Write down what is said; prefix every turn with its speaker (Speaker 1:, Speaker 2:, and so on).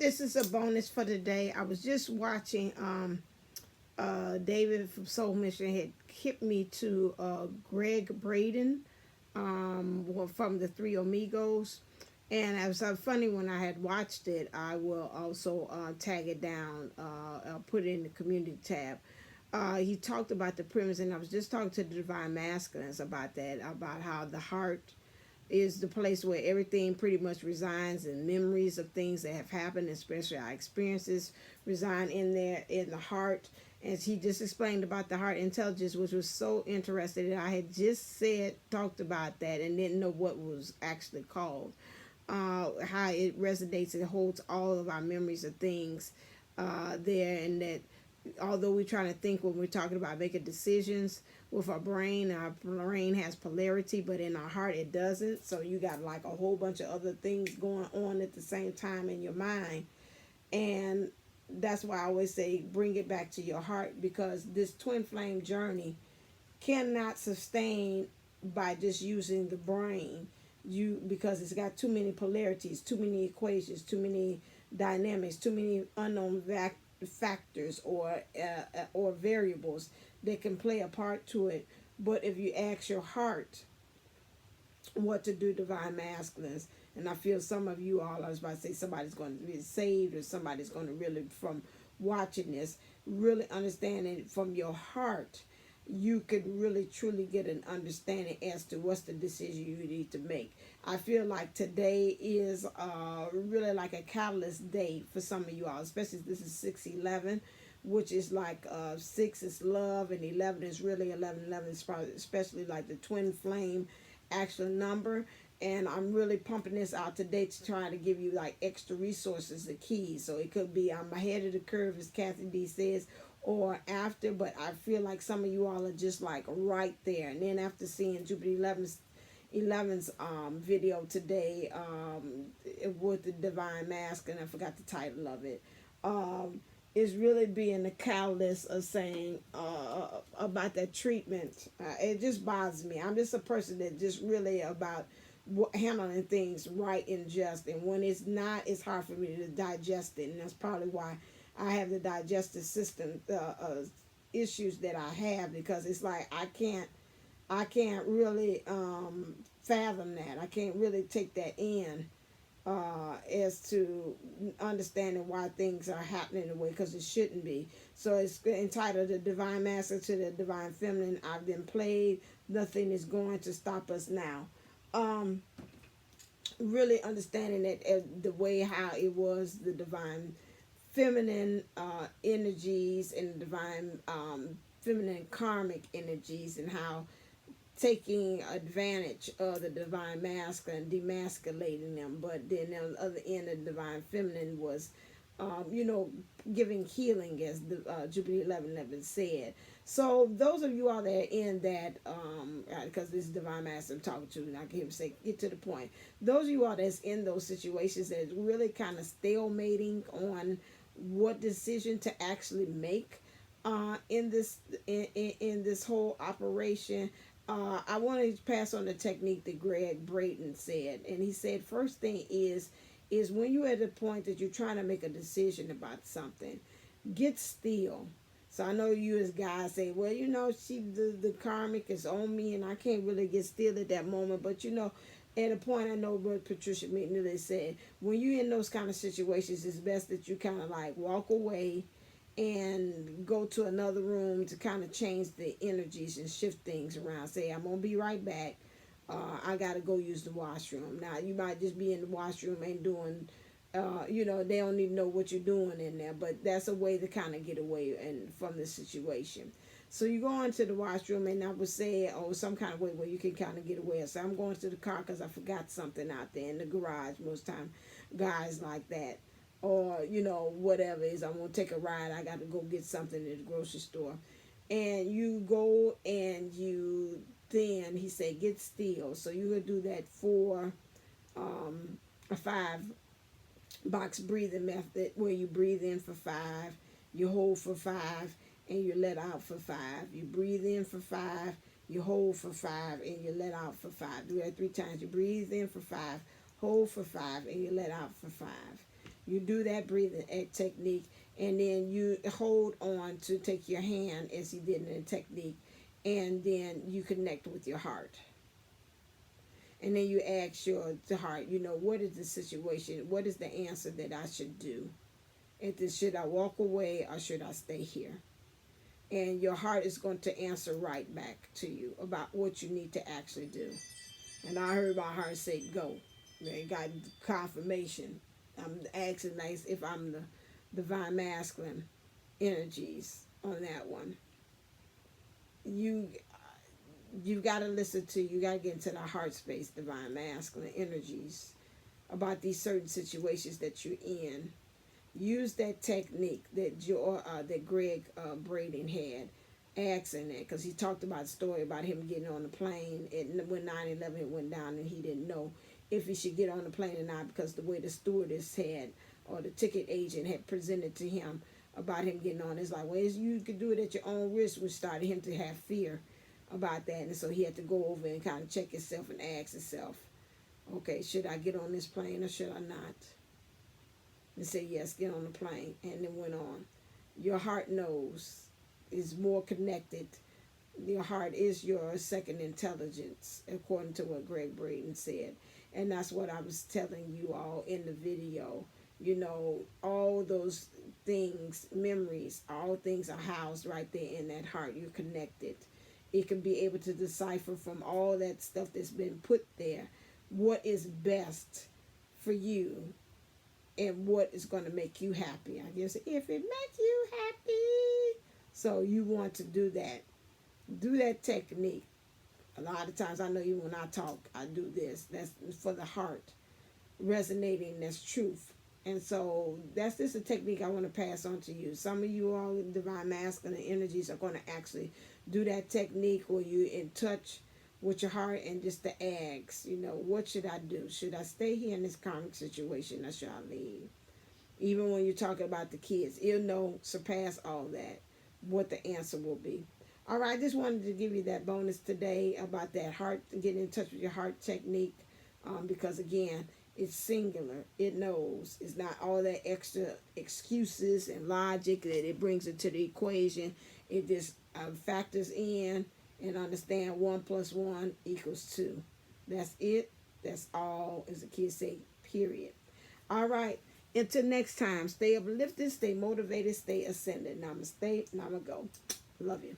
Speaker 1: This is a bonus for today. I was just watching David from Soul Mission had hit me to Greg Braden from the Three Amigos. And it was funny when I had watched it. I will also tag it down. I'll put it in the community tab. He talked about the premise, and I was just talking to the Divine Masculines about that, about how the heart is the place where everything pretty much resides, and memories of things that have happened, especially our experiences, reside in there in the heart. As he just explained about the heart intelligence, which was so interesting that I had just talked about that and didn't know what was actually called. How it resonates and holds all of our memories of things there, and that although we're trying to think when we're talking about making decisions with our brain has polarity, but in our heart it doesn't. So you got like a whole bunch of other things going on at the same time in your mind. And that's why I always say bring it back to your heart, because this twin flame journey cannot sustain by just using the brain, because it's got too many polarities, too many equations, too many dynamics, too many unknown factors or variables that can play a part to it. But if you ask your heart what to do, Divine Masculines, and I feel some of you all, I was about to say somebody's going to be saved, or somebody's going to really, from watching this, really understanding it from your heart, you could really truly get an understanding as to what's the decision you need to make. I feel like today is really like a catalyst day for some of you all, especially this is 6/11, which is like 6 is love and 11 is really 11 is probably, especially like the twin flame actual number. And I'm really pumping this out today to try to give you like extra resources, the keys. So it could be I'm ahead of the curve, as Kathy D says, or after, but I feel like some of you all are just like right there. And then after seeing Jupiter 11's video today with the Divine Mask, and I forgot the title of it, is really being the catalyst of saying about that treatment. It just bothers me. I'm just a person that just really about handling things right and just, and when it's not, it's hard for me to digest it, and that's probably why I have the digestive system issues that I have, because it's like I can't really fathom that. I can't really take that in as to understanding why things are happening the way, because it shouldn't be. So it's entitled The Divine Master to the Divine Feminine. I've been played. Nothing is going to stop us now. Really understanding that the way how it was the divine feminine energies and the divine feminine karmic energies, and how taking advantage of the divine masculine, demasculating them, but then on the other end of the divine feminine was giving healing, as the Jupiter 11 said. So those of you all that are in that, because this is Divine Master I'm talking to, and I can hear him say, get to the point. Those of you all that's in those situations that's really kind of stalemating on what decision to actually make in this whole operation, I want to pass on the technique that Greg Braden said, and he said first thing is when you're at a point that you're trying to make a decision about something, get still. So I know you as guys say, well, the karmic is on me and I can't really get still at that moment. But at a point, I know what Patricia McNealy said, when you're in those kind of situations, it's best that you kind of like walk away and go to another room to kind of change the energies and shift things around. Say, I'm going to be right back. I got to go use the washroom. Now, you might just be in the washroom and doing, they don't even know what you're doing in there, but that's a way to kind of get away from the situation. So you go into the washroom, and I would say, some kind of way where you can kind of get away. So I'm going to the car because I forgot something out there in the garage. Most time, guys like that. Or, whatever it is, I'm going to take a ride. I got to go get something at the grocery store. And you go and then he said, get still. So you would do that for a 5-box breathing method, where you breathe in for 5, you hold for 5, and you let out for 5. You breathe in for 5, you hold for 5, and you let out for 5. Do that 3 times. You breathe in for 5, hold for 5, and you let out for 5. You do that breathing technique, and then you hold on to take your hand as he did in the technique, and then you connect with your heart. And then you ask your heart, what is the situation? What is the answer that I should do? Should I walk away or should I stay here? And your heart is going to answer right back to you about what you need to actually do. And I heard my heart say, go. They got confirmation. I'm asking nice if I'm the divine masculine energies on that one. You've got to listen to, you got to get into the heart space, divine masculine energies, about these certain situations that you're in. Use that technique that Greg Braden had, asking that, because he talked about a story about him getting on the plane when 9/11 went down, and he didn't know if he should get on the plane or not, because the way the stewardess had, or the ticket agent had presented to him about him getting on, it's like, well, you could do it at your own risk, which started him to have fear about that. And so he had to go over and kind of check himself and ask himself, okay, should I get on this plane or should I not? And say, yes, get on the plane. And then went on. Your heart knows, is more connected. Your heart is your second intelligence, according to what Greg Braden said. And that's what I was telling you all in the video. All those things, memories, all things are housed right there in that heart. You're connected. It can be able to decipher from all that stuff that's been put there what is best for you and what is going to make you happy. I guess if it makes you happy. So you want to do that. Do that technique. A lot of times, I know even when I talk, I do this. That's for the heart. Resonating, that's truth. And so that's just a technique I want to pass on to you. Some of you all divine masculine energies are going to actually do that technique where you're in touch with your heart, and just to ask, what should I do? Should I stay here in this karmic situation or should I leave? Even when you're talking about the kids, you'll know, surpass all that, what the answer will be. All right, I just wanted to give you that bonus today about that heart, getting in touch with your heart technique, because again, it's singular. It knows. It's not all that extra excuses and logic that it brings into the equation. It just factors in and understand 1 + 1 = 2. That's it. That's all, as the kids say, period. All right. Until next time, stay uplifted, stay motivated, stay ascended. Namaste. Namago. Love you.